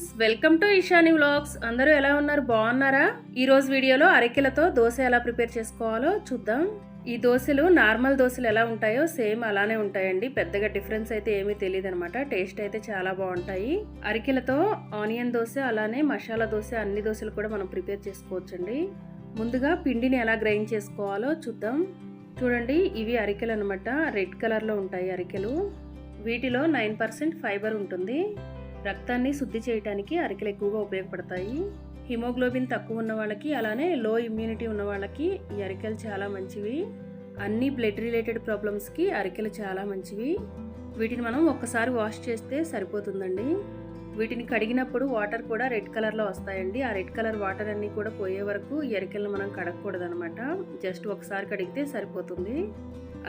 Friends, welcome to IshaniVlogs. అందరూ ఎలా ఉన్నారు? బాగున్నారా? ఈ రోజు వీడియోలో అరికెలతో దోశ ఎలా ప్రిపేర్ చేసుకోవాలో చూద్దాం. ఈ దోశలు నార్మల్ దోశలు ఎలా ఉంటాయో సేమ్ అలానే ఉంటాయండి. పెద్దగా డిఫరెన్స్ అయితే ఏమీ తెలియదు అనమాట. టేస్ట్ అయితే చాలా బాగుంటాయి. అరికెలతో ఆనియన్ దోశ అలానే మసాలా దోశ అన్ని దోశలు కూడా మనం ప్రిపేర్ చేసుకోవచ్చండి. ముందుగా పిండిని ఎలా గ్రైండ్ చేసుకోవాలో చూద్దాం. చూడండి, ఇవి అరికెలు అనమాట. రెడ్ కలర్లో ఉంటాయి అరికెలు. వీటిలో 9% ఫైబర్ ఉంటుంది. రక్తాన్ని శుద్ధి చేయడానికి అరికెలు ఎక్కువగా ఉపయోగపడతాయి. హిమోగ్లోబిన్ తక్కువ ఉన్న వాళ్ళకి అలానే లో ఇమ్యూనిటీ ఉన్న వాళ్ళకి ఈ అరికెలు చాలా మంచివి. అన్ని బ్లడ్ రిలేటెడ్ ప్రాబ్లమ్స్కి అరికెలు చాలా మంచివి. వీటిని మనం ఒక్కసారి వాష్ చేస్తే సరిపోతుందండి. వీటిని కడిగినప్పుడు వాటర్ కూడా రెడ్ కలర్లో వస్తాయండి. ఆ రెడ్ కలర్ వాటర్ అన్నీ కూడా పోయే వరకు ఈ అరికెలను మనం కడగకూడదు అనమాట. జస్ట్ ఒకసారి కడిగితే సరిపోతుంది.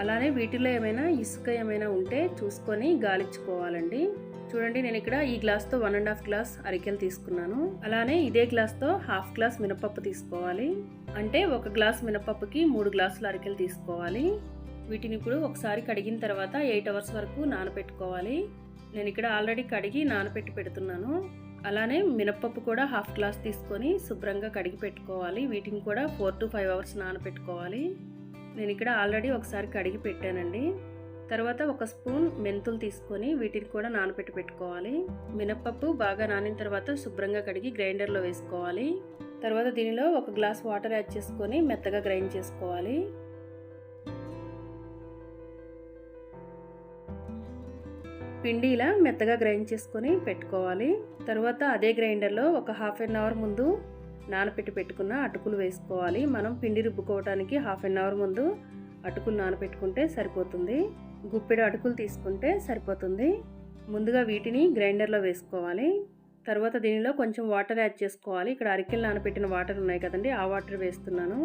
అలానే వీటిలో ఏమైనా ఇసుక ఏమైనా ఉంటే చూసుకొని గాలించుకోవాలండి. చూడండి, నేను ఇక్కడ ఈ గ్లాస్తో 1.5 గ్లాస్ అరికెలు తీసుకున్నాను. అలానే ఇదే గ్లాస్తో 1/2 గ్లాస్ మినపప్పు తీసుకోవాలి. అంటే 1 గ్లాస్ మినపప్పుకి 3 గ్లాసుల అరికెలు తీసుకోవాలి. వీటిని ఇప్పుడు ఒకసారి కడిగిన తర్వాత 8 అవర్స్ వరకు నానబెట్టుకోవాలి. నేను ఇక్కడ ఆల్రెడీ కడిగి నానబెట్టి పెడుతున్నాను. అలానే మినపప్పు కూడా 1/2 గ్లాస్ తీసుకొని శుభ్రంగా కడిగి పెట్టుకోవాలి. వీటిని కూడా 4 to 5 అవర్స్ నానబెట్టుకోవాలి. నేను ఇక్కడ ఆల్రెడీ ఒకసారి కడిగి పెట్టానండి. తర్వాత 1 స్పూన్ మెంతులు తీసుకొని వీటిని కూడా నానబెట్టి పెట్టుకోవాలి. మినపప్పు బాగా నానిన తర్వాత శుభ్రంగా కడిగి గ్రైండర్లో వేసుకోవాలి. తర్వాత దీనిలో 1 గ్లాస్ వాటర్ యాడ్ చేసుకొని మెత్తగా గ్రైండ్ చేసుకోవాలి. పిండి ఇలా మెత్తగా గ్రైండ్ చేసుకొని పెట్టుకోవాలి. తర్వాత అదే గ్రైండర్లో ఒక 1/2 అవర్ ముందు నానబెట్టి పెట్టుకున్న అటుకులు వేసుకోవాలి. మనం పిండి రుబ్బుకోవడానికి 1/2 అవర్ ముందు అటుకులు నానబెట్టుకుంటే సరిపోతుంది. గుప్పెడు అటుకులు తీసుకుంటే సరిపోతుంది. ముందుగా వీటిని గ్రైండర్లో వేసుకోవాలి. తర్వాత దీనిలో కొంచెం వాటర్ యాడ్ చేసుకోవాలి. ఇక్కడ అరికెలు నానబెట్టిన వాటర్ ఉన్నాయి కదండి, ఆ వాటర్ వేస్తున్నాను.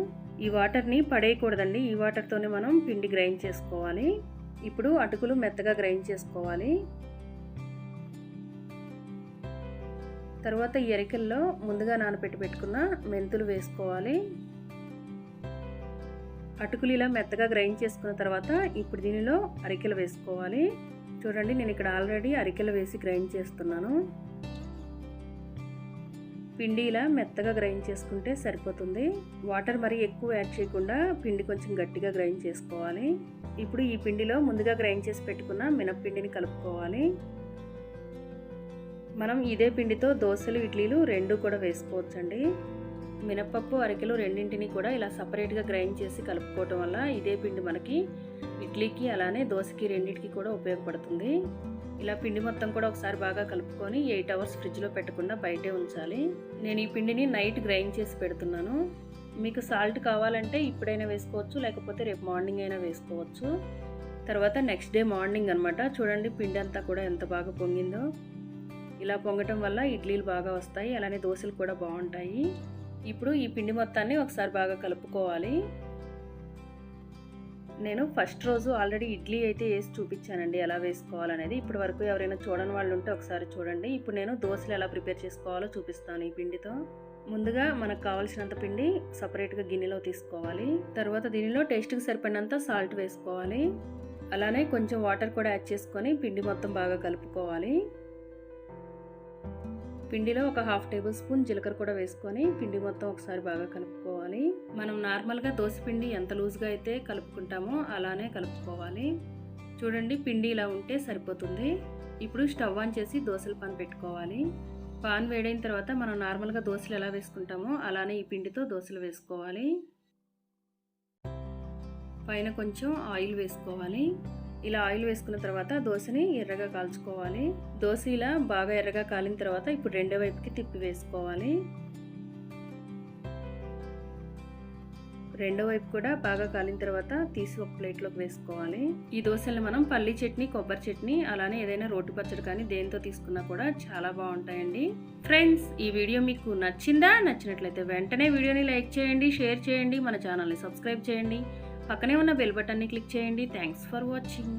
ఈ వాటర్ని పడేయకూడదండి. ఈ వాటర్తోనే మనం పిండి గ్రైండ్ చేసుకోవాలి. ఇప్పుడు అటుకులు మెత్తగా గ్రైండ్ చేసుకోవాలి. తర్వాత ఈ అరికెల్లో ముందుగా నానబెట్టి పెట్టుకున్న మెంతులు వేసుకోవాలి. అటుకులు ఇలా మెత్తగా గ్రైండ్ చేసుకున్న తర్వాత ఇప్పుడు దీనిలో అరికెలు వేసుకోవాలి. చూడండి, నేను ఇక్కడ ఆల్రెడీ అరికెలు వేసి గ్రైండ్ చేస్తున్నాను. పిండి ఇలా మెత్తగా గ్రైండ్ చేసుకుంటే సరిపోతుంది. వాటర్ మరీ ఎక్కువ యాడ్ చేయకుండా పిండి కొంచెం గట్టిగా గ్రైండ్ చేసుకోవాలి. ఇప్పుడు ఈ పిండిలో ముందుగా గ్రైండ్ చేసి పెట్టుకున్న మినప్పిండిని కలుపుకోవాలి. మనం ఇదే పిండితో దోశలు, ఇడ్లీలు రెండు కూడా వేసుకోవచ్చండి. మినపప్పు, అరికెలు రెండింటిని కూడా ఇలా సపరేట్గా గ్రైండ్ చేసి కలుపుకోవటం వల్ల ఇదే పిండి మనకి ఇడ్లీకి అలానే దోశకి రెండింటికి కూడా ఉపయోగపడుతుంది. ఇలా పిండి మొత్తం కూడా ఒకసారి బాగా కలుపుకొని 8 అవర్స్ ఫ్రిడ్జ్లో పెట్టకుండా బయటే ఉంచాలి. నేను ఈ పిండిని నైట్ గ్రైండ్ చేసి పెడుతున్నాను. మీకు సాల్ట్ కావాలంటే ఇప్పుడైనా వేసుకోవచ్చు, లేకపోతే రేపు మార్నింగ్ అయినా వేసుకోవచ్చు. తర్వాత నెక్స్ట్ డే మార్నింగ్ అనమాట. చూడండి, పిండి అంతా కూడా ఎంత బాగా పొంగిందో. ఇలా పొంగటం వల్ల ఇడ్లీలు బాగా వస్తాయి, అలానే దోశలు కూడా బాగుంటాయి. ఇప్పుడు ఈ పిండి మొత్తాన్ని ఒకసారి బాగా కలుపుకోవాలి. నేను ఫస్ట్ రోజు ఆల్రెడీ ఇడ్లీ అయితే వేసి చూపించానండి ఎలా వేసుకోవాలనేది. ఇప్పటి వరకు ఎవరైనా చూడని వాళ్ళు ఉంటే ఒకసారి చూడండి. ఇప్పుడు నేను దోశలు ఎలా ప్రిపేర్ చేసుకోవాలో చూపిస్తాను ఈ పిండితో. ముందుగా మనకు కావాల్సినంత పిండి సపరేట్గా గిన్నెలో తీసుకోవాలి. తర్వాత దీనిలో టేస్ట్కి సరిపడినంత సాల్ట్ వేసుకోవాలి. అలానే కొంచెం వాటర్ కూడా యాడ్ చేసుకొని పిండి మొత్తం బాగా కలుపుకోవాలి. పిండిలో ఒక 1/2 టేబుల్ స్పూన్ జీలకర్ర కూడా వేసుకొని పిండి మొత్తం ఒకసారి బాగా కలుపుకోవాలి. మనం నార్మల్గా దోశ పిండి ఎంత లూజ్గా అయితే కలుపుకుంటామో అలానే కలుపుకోవాలి. చూడండి, పిండి ఇలా ఉంటే సరిపోతుంది. ఇప్పుడు స్టవ్ ఆన్ చేసి దోశల పాన్ పెట్టుకోవాలి. పాన్ వేడైన తర్వాత మనం నార్మల్గా దోశలు ఎలా వేసుకుంటామో అలానే ఈ పిండితో దోశలు వేసుకోవాలి. పైన కొంచెం ఆయిల్ వేసుకోవాలి. ఇలా ఆయిల్ వేసుకున్న తర్వాత దోశని ఎర్రగా కాల్చుకోవాలి. దోశ ఇలా బాగా ఎర్రగా కాలిన తర్వాత ఇప్పుడు రెండో వైపుకి తిప్పి వేసుకోవాలి. రెండో వైపు కూడా బాగా కాలిన తర్వాత తీసి ఒక ప్లేట్లోకి వేసుకోవాలి. ఈ దోశల్ని మనం పల్లి చట్నీ, కొబ్బరి చట్నీ అలానే ఏదైనా రోటి పచ్చడి కానీ దేంతో తీసుకున్నా కూడా చాలా బాగుంటాయండి. ఫ్రెండ్స్, ఈ వీడియో మీకు నచ్చిందా? నచ్చినట్లయితే వెంటనే వీడియోని లైక్ చేయండి, షేర్ చేయండి, మన ఛానల్ని సబ్స్క్రైబ్ చేయండి, పక్కనే ఉన్న బెల్ బటన్ని క్లిక్ చేయండి. Thanks for watching.